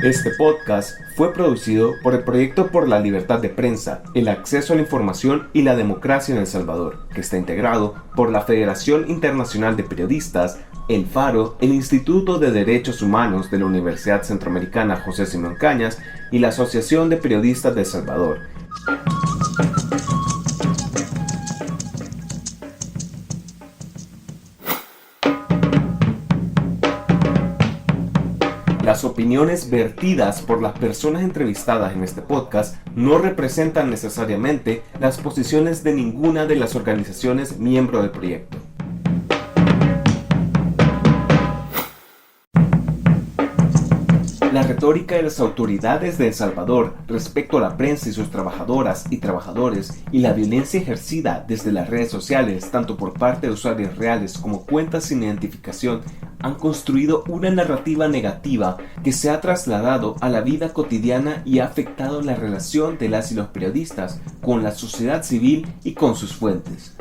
Este podcast fue producido por el Proyecto por la Libertad de Prensa, el Acceso a la Información y la Democracia en El Salvador, que está integrado por la Federación Internacional de Periodistas, El Faro, el Instituto de Derechos Humanos de la Universidad Centroamericana José Simón Cañas y la Asociación de Periodistas de El Salvador. Las opiniones vertidas por las personas entrevistadas en este podcast no representan necesariamente las posiciones de ninguna de las organizaciones miembro del proyecto. La retórica de las autoridades de El Salvador respecto a la prensa y sus trabajadoras y trabajadores y la violencia ejercida desde las redes sociales, tanto por parte de usuarios reales como cuentas sin identificación, han construido una narrativa negativa que se ha trasladado a la vida cotidiana y ha afectado la relación de las y los periodistas con la sociedad civil y con sus fuentes.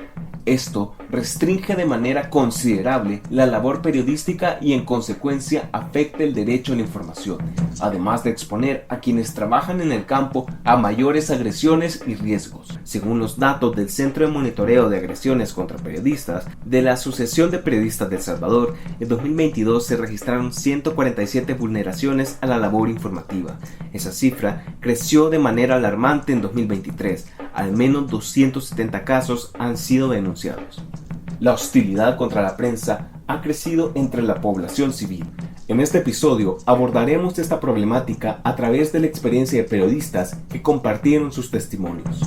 Esto restringe de manera considerable la labor periodística y en consecuencia afecta el derecho a la información, además de exponer a quienes trabajan en el campo a mayores agresiones y riesgos. Según los datos del Centro de Monitoreo de Agresiones contra Periodistas de la Asociación de Periodistas de El Salvador, en 2022 se registraron 147 vulneraciones a la labor informativa. Esa cifra creció de manera alarmante en 2023. Al menos 270 casos han sido denunciados. La hostilidad contra la prensa ha crecido entre la población civil. En este episodio abordaremos esta problemática a través de la experiencia de periodistas que compartieron sus testimonios.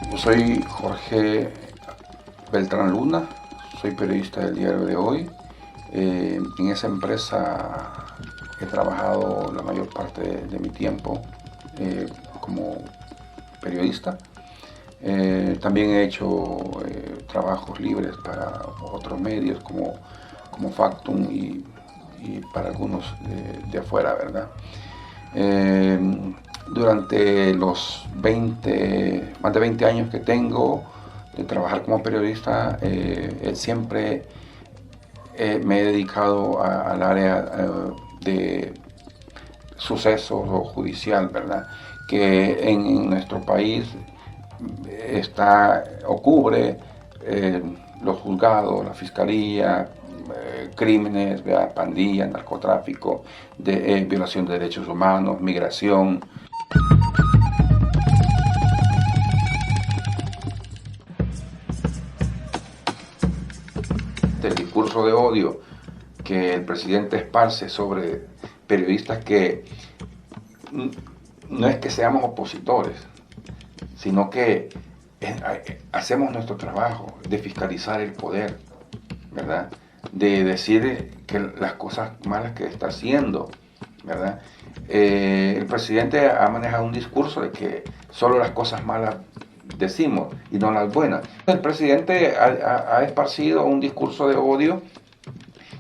Yo soy Jorge Beltrán Luna, soy periodista del Diario de Hoy. En esa empresa he trabajado la mayor parte de mi tiempo como periodista. También he hecho trabajos libres para otros medios como Factum y para algunos de afuera, ¿verdad? Durante los más de 20 años que tengo de trabajar como periodista, siempre me he dedicado al área de sucesos o judicial, ¿verdad? Que en nuestro país cubre los juzgados, la fiscalía, crímenes, ¿verdad? Pandillas, narcotráfico, violación de derechos humanos, migración. El discurso de odio que el presidente esparce sobre periodistas que no es que seamos opositores, sino que hacemos nuestro trabajo de fiscalizar el poder, ¿verdad? De decir que las cosas malas que está haciendo, ¿verdad? El presidente ha manejado un discurso de que solo las cosas malas decimos y no las buenas. El presidente ha esparcido un discurso de odio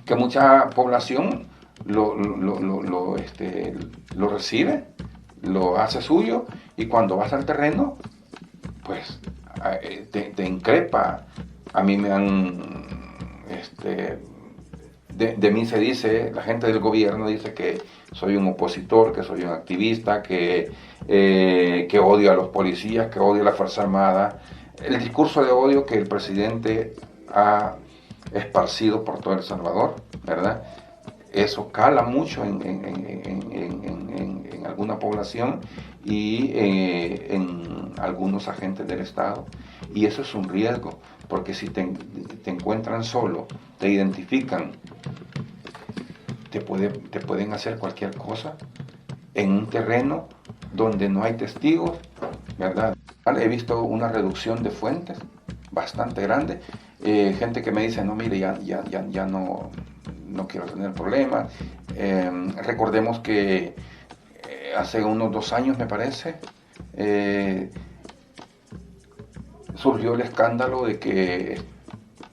que mucha población lo recibe, lo hace suyo, y cuando vas al terreno, pues te increpa. A mí me han, de mí se dice, la gente del gobierno dice que soy un opositor, que soy un activista, que odio a los policías, que odio a la Fuerza Armada. El discurso de odio que el presidente ha esparcido por todo El Salvador, ¿verdad? Eso cala mucho en alguna población y en algunos agentes del Estado. Y eso es un riesgo, porque si te encuentran solo, te identifican, te pueden hacer cualquier cosa en un terreno donde no hay testigos, ¿verdad? He visto una reducción de fuentes bastante grande. Gente que me dice, no, mire, ya no quiero tener problemas. Recordemos que hace unos 2 años, me parece, surgió el escándalo de que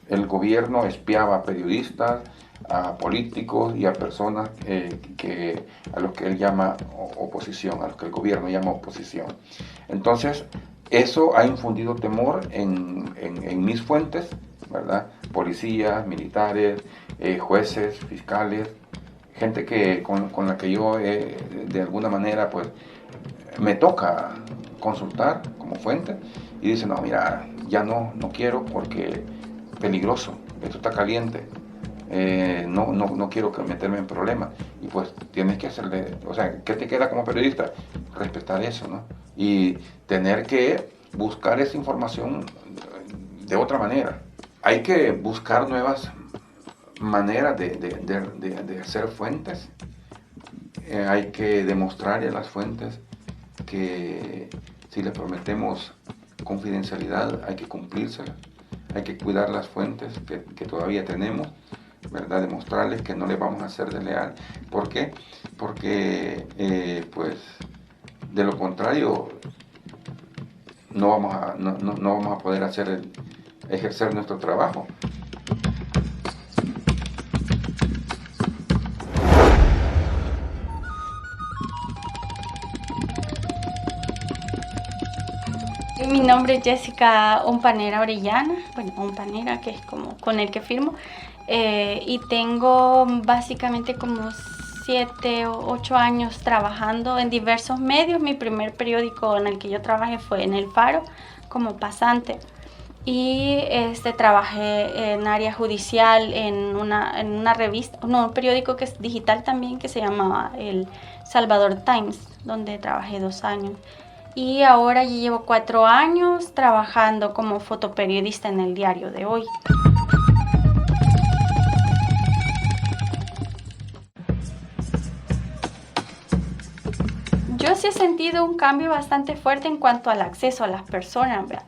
el gobierno espiaba a periodistas, a políticos y a personas a los que él llama oposición, a los que el gobierno llama oposición. Entonces, eso ha infundido temor en mis fuentes, ¿verdad? Policías, militares, jueces, fiscales, gente con la que yo de alguna manera pues me toca consultar como fuente y dice, no, mira, ya no quiero porque peligroso, esto está caliente, no quiero meterme en problemas. Y pues tienes que hacerle, o sea, ¿qué te queda como periodista? Respetar eso, ¿no? Y tener que buscar esa información de otra manera. Hay que buscar nuevas maneras de hacer fuentes. Hay que demostrarle a las fuentes que si les prometemos confidencialidad hay que cumplírsela, hay que cuidar las fuentes que todavía tenemos, ¿verdad? Demostrarles que no les vamos a hacer desleal. ¿Por qué? Porque pues de lo contrario no vamos a poder ejercer nuestro trabajo. Mi nombre es Jessica Ompanera Orellana, bueno, Ompanera, que es como con el que firmo, y tengo básicamente como 7 o 8 años trabajando en diversos medios. Mi primer periódico en el que yo trabajé fue en El Faro, como pasante, y trabajé en área judicial en una revista, no, un periódico que es digital también, que se llamaba El Salvador Times, donde trabajé 2 años. Y ahora ya llevo 4 años trabajando como fotoperiodista en el Diario de Hoy. Yo sí he sentido un cambio bastante fuerte en cuanto al acceso a las personas, ¿verdad?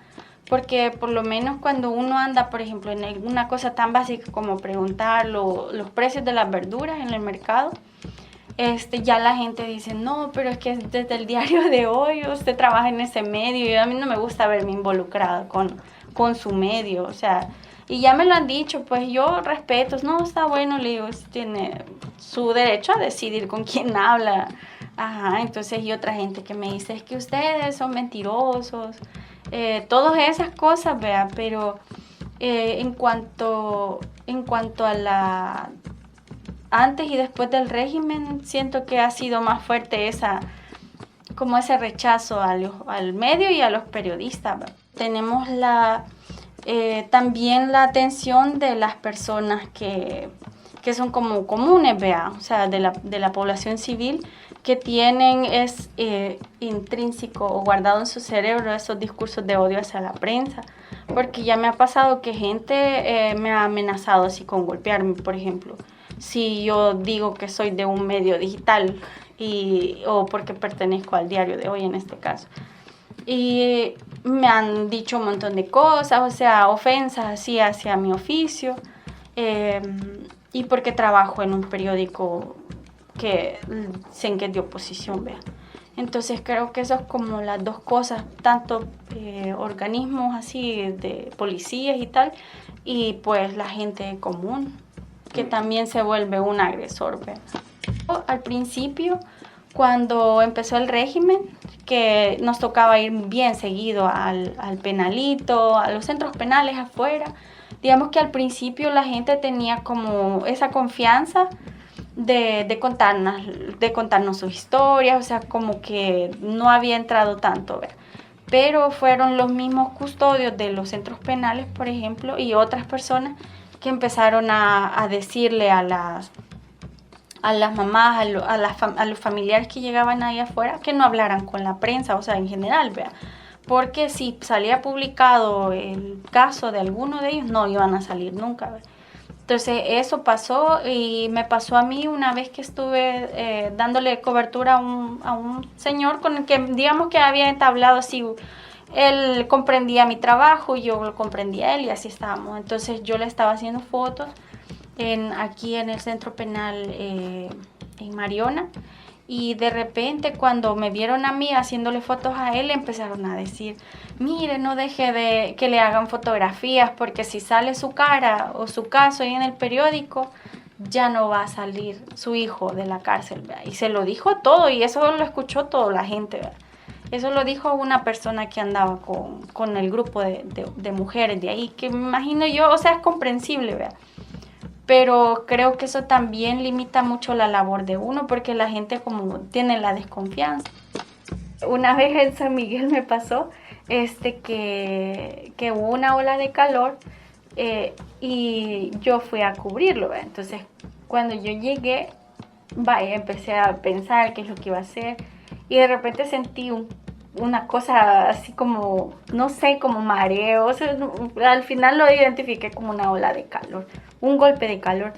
Porque por lo menos cuando uno anda, por ejemplo, en alguna cosa tan básica como preguntar los precios de las verduras en el mercado, ya la gente dice, no, pero es que desde el Diario de Hoy usted trabaja en ese medio y a mí no me gusta verme involucrada con su medio, o sea, y ya me lo han dicho, pues yo respeto, no, está bueno, le digo, tiene su derecho a decidir con quién habla. Ajá, entonces y otra gente que me dice, es que ustedes son mentirosos, todas esas cosas, vea, pero en cuanto a la antes y después del régimen, siento que ha sido más fuerte como ese rechazo al medio y a los periodistas. Tenemos también la atención de las personas que son como comunes, vea, o sea, de la población civil, que tienen intrínseco o guardado en su cerebro esos discursos de odio hacia la prensa, porque ya me ha pasado que gente me ha amenazado así con golpearme, por ejemplo, si yo digo que soy de un medio digital o porque pertenezco al Diario de Hoy en este caso. Y me han dicho un montón de cosas, o sea, ofensas así hacia mi oficio, y porque trabajo en un periódico que sé que es de oposición, vea. Entonces creo que eso es como las dos cosas, tanto organismos así de policías y tal, y pues la gente común, que también se vuelve un agresor, ¿verdad? Al principio, cuando empezó el régimen, que nos tocaba ir bien seguido al penalito, a los centros penales afuera, digamos que al principio la gente tenía como esa confianza de contarnos sus historias, o sea, como que no había entrado tanto, ¿verdad? Pero fueron los mismos custodios de los centros penales, por ejemplo, y otras personas que empezaron a decirle a las mamás, a los familiares que llegaban ahí afuera, que no hablaran con la prensa, o sea, en general, vea, porque si salía publicado el caso de alguno de ellos, no iban a salir nunca, ¿verdad? Entonces eso pasó y me pasó a mí una vez que estuve dándole cobertura a un señor con el que digamos que había entablado así. Él comprendía mi trabajo y yo lo comprendía a él y así estábamos. Entonces yo le estaba haciendo fotos aquí en el centro penal en Mariona, y de repente cuando me vieron a mí haciéndole fotos a él, empezaron a decir, mire, no deje de que le hagan fotografías porque si sale su cara o su caso ahí en el periódico, ya no va a salir su hijo de la cárcel, ¿verdad? Y se lo dijo todo, y eso lo escuchó toda la gente, ¿verdad? Eso lo dijo una persona que andaba con el grupo de mujeres de ahí, que me imagino yo, o sea, es comprensible, ¿verdad? Pero creo que eso también limita mucho la labor de uno, porque la gente como tiene la desconfianza. Una vez en San Miguel me pasó que hubo una ola de calor, y yo fui a cubrirlo, ¿verdad? Entonces, cuando yo llegué, empecé a pensar qué es lo que iba a hacer, y de repente sentí una cosa así como, no sé, como mareo. O sea, al final lo identifiqué como una ola de calor, un golpe de calor.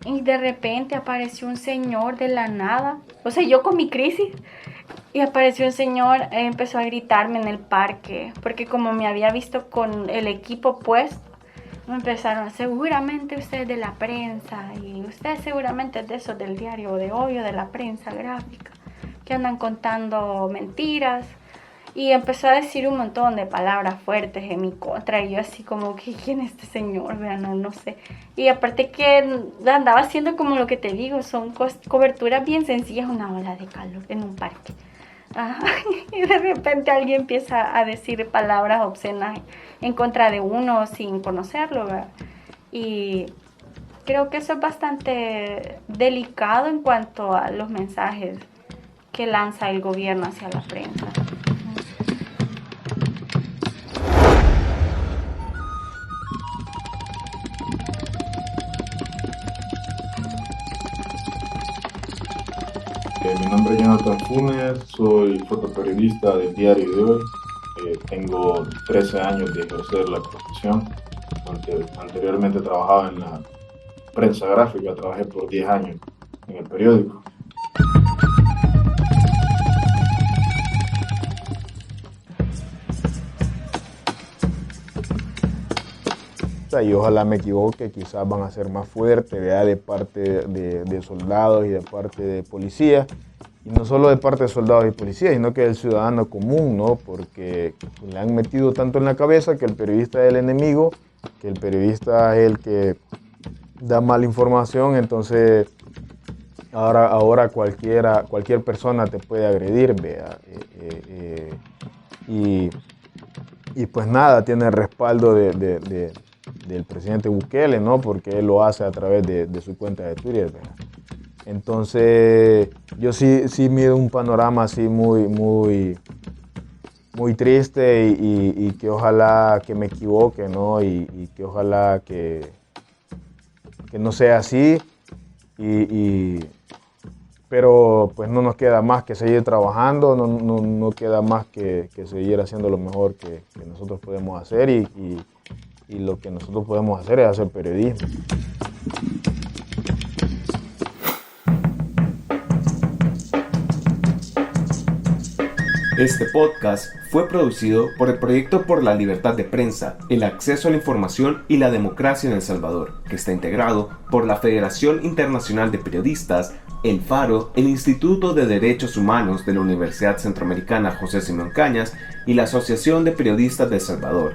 Y de repente apareció un señor de la nada, o sea, yo con mi crisis, y apareció un señor, empezó a gritarme en el parque, porque como me había visto con el equipo puesto, me empezaron, seguramente usted es de la prensa, y usted seguramente es de esos del diario de hoy o de la prensa gráfica, que andan contando mentiras. Y empezó a decir un montón de palabras fuertes en mi contra, y yo así como, ¿quién es este señor? Vean, no sé. Y aparte que andaba haciendo como lo que te digo, son coberturas bien sencillas, una ola de calor en un parque. Y de repente alguien empieza a decir palabras obscenas en contra de uno sin conocerlo, ¿verdad? Y creo que eso es bastante delicado en cuanto a los mensajes que lanza el gobierno hacia la prensa. Mi nombre es Jonathan Funes, soy fotoperiodista del Diario de Hoy. Tengo 13 años de ejercer la profesión. Anteriormente trabajaba en la prensa gráfica, trabajé por 10 años en el periódico. Y ojalá me equivoque, quizás van a ser más fuertes, ¿verdad? De parte de soldados y de parte de policías. Y no solo de parte de soldados y policías, sino que del ciudadano común, ¿no? Porque le han metido tanto en la cabeza que el periodista es el enemigo, que el periodista es el que da mala información. Entonces ahora cualquier persona te puede agredir, ¿verdad? Y pues nada, tiene el respaldo del presidente Bukele, ¿no? Porque él lo hace a través de su cuenta de Twitter, ¿verdad? Entonces yo sí miro un panorama así muy triste, y que ojalá que me equivoque, ¿no? Y que ojalá que no sea así, pero pues no nos queda más que seguir trabajando, no queda más que seguir haciendo lo mejor que nosotros podemos hacer, y lo que nosotros podemos hacer es hacer periodismo. Este podcast fue producido por el Proyecto por la Libertad de Prensa, el Acceso a la Información y la Democracia en El Salvador, que está integrado por la Federación Internacional de Periodistas, El Faro, el Instituto de Derechos Humanos de la Universidad Centroamericana José Simón Cañas y la Asociación de Periodistas de El Salvador.